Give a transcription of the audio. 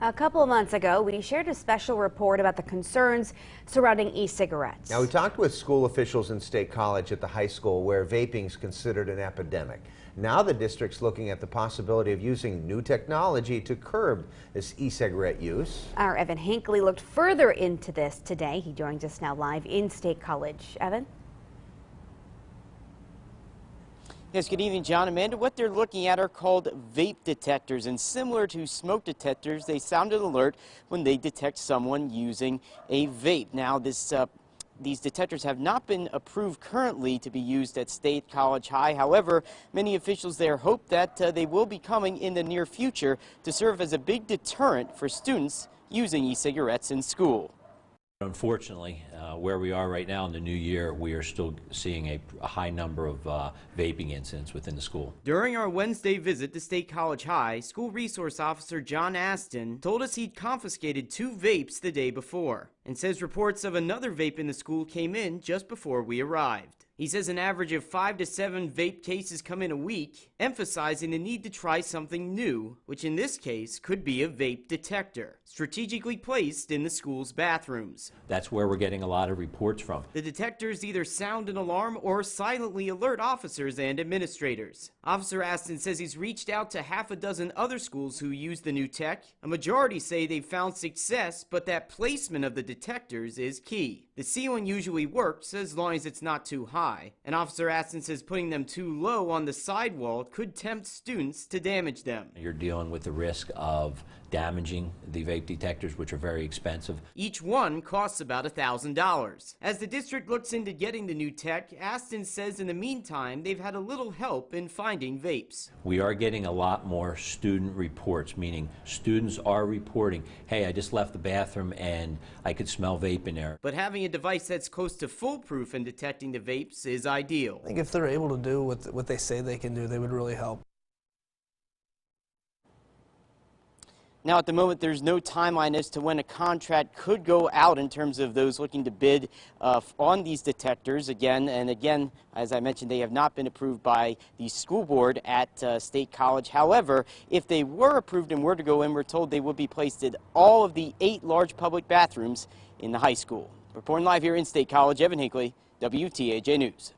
A couple of months ago, we shared a special report about the concerns surrounding e-cigarettes. Now, we talked with school officials in State College at the high school where vaping is considered an epidemic. Now the district's looking at the possibility of using new technology to curb this e-cigarette use. Our Evan Hinckley looked further into this today. He joins us now live in State College. Evan? Yes, good evening, John. Amanda, what they're looking at are called vape detectors, and similar to smoke detectors, they sound an alert when they detect someone using a vape. Now, these detectors have not been approved currently to be used at State College High. However, many officials there hope that they will be coming in the near future to serve as a big deterrent for students using e-cigarettes in school. Unfortunately, where we are right now in the new year, we are still seeing a high number of vaping incidents within the school. During our Wednesday visit to State College High, School Resource Officer John Aston told us he'd confiscated 2 vapes the day before, and says reports of another vape in the school came in just before we arrived. He says an average of 5 to 7 vape cases come in a week, emphasizing the need to try something new, which in this case could be a vape detector, strategically placed in the school's bathrooms. That's where we're getting a lot of reports from. The detectors either sound an alarm or silently alert officers and administrators. Officer Aston says he's reached out to half a dozen other schools who use the new tech. A majority say they've found success, but that placement of the detectors is key. The ceiling usually works as long as it's not too high, and Officer Aston says putting them too low on the sidewall could tempt students to damage them. You're dealing with the risk of damaging the vape detectors, which are very expensive. Each one costs about $1,000. As the district looks into getting the new tech, Aston says in the meantime they've had a little help in finding vapes. We are getting a lot more student reports, meaning students are reporting, hey, I just left the bathroom and I could smell vape in there. But having a device that's close to foolproof in detecting the vapes is ideal. I think if they're able to do what they say they can do, they would really help. Now, at the moment, there's no timeline as to when a contract could go out in terms of those looking to bid on these detectors. Again, as I mentioned, they have not been approved by the school board at State College. However, if they were approved and were to go in, we're told they would be placed in all of the 8 large public bathrooms in the high school. Reporting live here in State College, Evan Hinckley, WTAJ News.